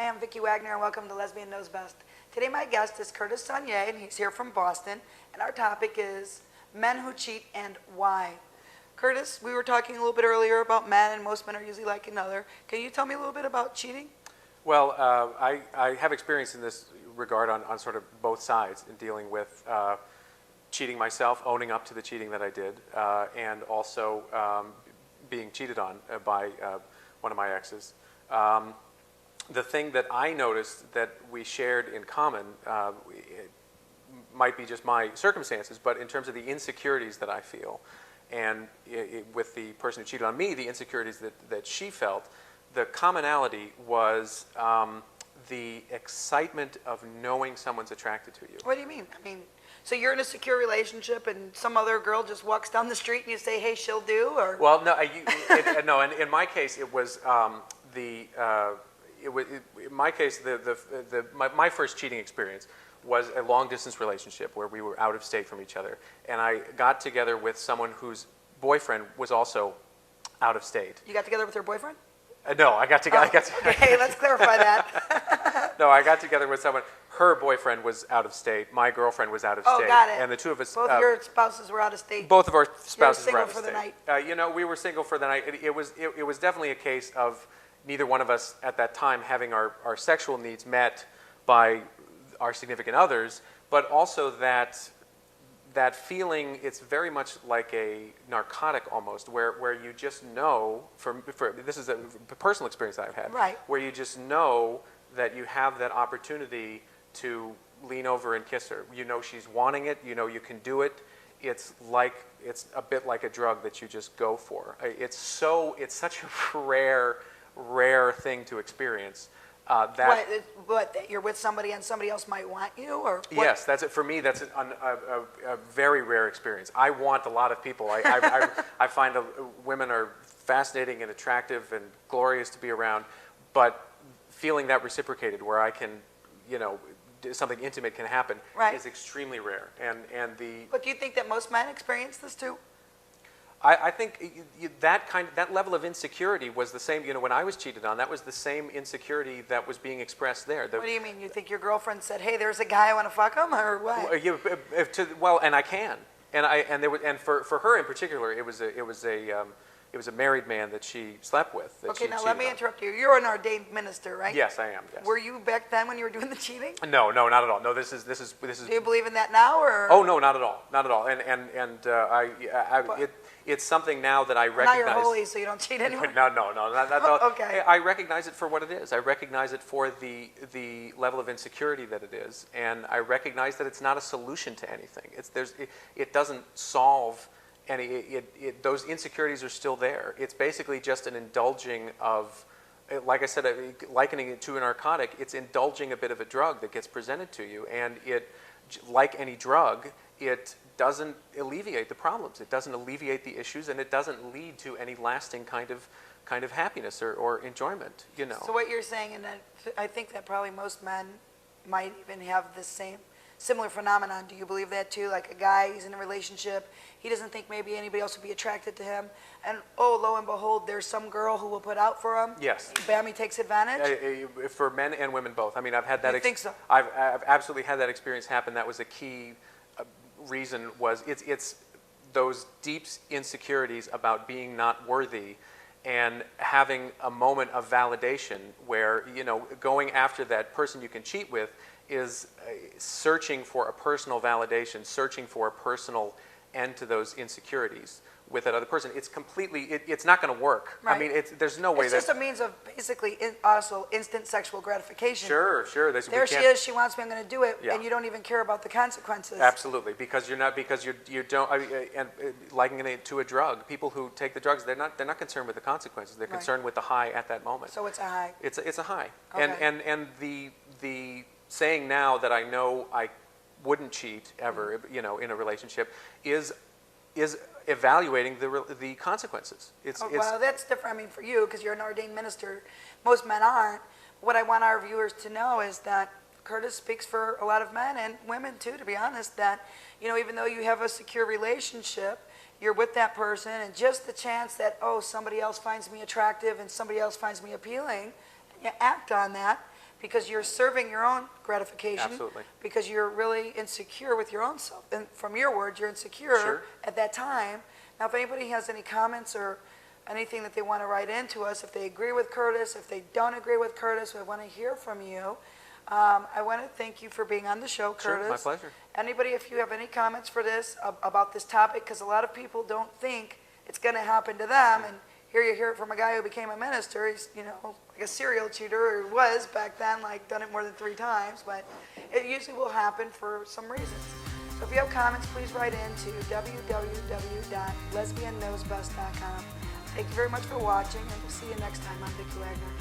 I'm Vicki Wagner, and welcome to Lesbian Knows Best. Today my guest is Curtis Saulnier, and he's here from Boston, and our topic is men who cheat and why. Curtis, we were talking a little bit earlier about men, and most men are usually like another. Can you tell me a little bit about cheating? Well, I have experience in this regard on sort of both sides in dealing with cheating myself, owning up to the cheating that I did, and also being cheated on by one of my exes. The thing that I noticed that we shared in common, it might be just my circumstances, but in terms of the insecurities that I feel, and with the person who cheated on me, the insecurities that she felt, the commonality was the excitement of knowing someone's attracted to you. What do you mean? So you're in a secure relationship and some other girl just walks down the street and you say, hey, she'll do? Or? Well, no, no. In my case, it was in my case, my first cheating experience was a long-distance relationship where we were out of state from each other. And I got together with someone whose boyfriend was also out of state. You got together with her boyfriend? No, I got together. Okay, let's clarify that. No, I got together with someone. Her boyfriend was out of state. My girlfriend was out of state. Oh, got it. And the two of us. Both of your spouses were out of state. Both of our spouses were out of state. You were single for the night. We were single for the night. It was definitely a case of neither one of us at that time having our sexual needs met by our significant others, but also that feeling, it's very much like a narcotic almost, where you just know, this is a personal experience that I've had, right, where you just know that you have that opportunity to lean over and kiss her. You know she's wanting it, you know you can do it. It's a bit like a drug that you just go for. It's such a rare thing to experience. That you're with somebody and somebody else might want you, or what? Yes, that's it. For me, that's a very rare experience. I want a lot of people. I find women are fascinating and attractive and glorious to be around, but feeling that reciprocated, where I can, something intimate can happen, right, is extremely rare. But do you think that most men experience this too? I think that level of insecurity was the same. When I was cheated on, that was the same insecurity that was being expressed there. What do you mean? You think your girlfriend said, "Hey, there's a guy I want to fuck him," or what? Well, and I can, and for her in particular, it was a married man that she slept with. Okay, now let me interrupt you. You're an ordained minister, right? Yes, I am. Yes. Were you back then when you were doing the cheating? No, not at all. No, this is. Do you believe in that now, or? Oh no, not at all, not at all. It's something now that I recognize. Now you're holy, so you don't cheat anymore. No, not at all. Okay. I recognize it for what it is. I recognize it for the level of insecurity that it is, and I recognize that it's not a solution to anything. It doesn't solve any. Those insecurities are still there. It's basically just an indulging of, like I said, likening it to a narcotic. It's indulging a bit of a drug that gets presented to you, and like any drug, it doesn't alleviate the problems. It doesn't alleviate the issues, and it doesn't lead to any lasting kind of happiness or enjoyment. So what you're saying, and I think that probably most men might even have the similar phenomenon. Do you believe that too? Like a guy, he's in a relationship, he doesn't think maybe anybody else would be attracted to him, and lo and behold, there's some girl who will put out for him. Yes. Bam, he takes advantage. For men and women both. I've had that. I think so. I've absolutely had that experience happen. That was a key reason. Was it's those deep insecurities about being not worthy, and having a moment of validation where going after that person you can cheat with is searching for a personal validation, searching for a personal end to those insecurities with that other person. It's completely, it's not going to work. Right. There's no way it's just a means of basically also instant sexual gratification. Sure. There she is, she wants me, I'm going to do it, yeah, and you don't even care about the consequences. Absolutely, because you don't, and likening it to a drug. People who take the drugs, they're not concerned with the consequences. They're concerned with the high at that moment. So it's a high. It's a high. Okay. And the saying now that I know I wouldn't cheat ever, in a relationship, is evaluating the consequences. Well, that's different. For you, because you're an ordained minister, most men aren't. What I want our viewers to know is that Curtis speaks for a lot of men and women too, to be honest, that, even though you have a secure relationship, you're with that person, and just the chance that, somebody else finds me attractive and somebody else finds me appealing, you act on that, because you're serving your own gratification. Absolutely. Because you're really insecure with your own self. And from your words, you're insecure Sure. at that time. Now, if anybody has any comments or anything that they want to write into us, if they agree with Curtis, if they don't agree with Curtis, we want to hear from you. I want to thank you for being on the show, Curtis. Sure, my pleasure. Anybody, if you have any comments for this, about this topic, because a lot of people don't think it's going to happen to them, and here you hear it from a guy who became a minister. He's, like a serial cheater, or was back then, like done it more than 3 times, but it usually will happen for some reasons. So if you have comments, please write in to www.lesbianknowsbest.com. Thank you very much for watching, and we'll see you next time on Vicki Wagner.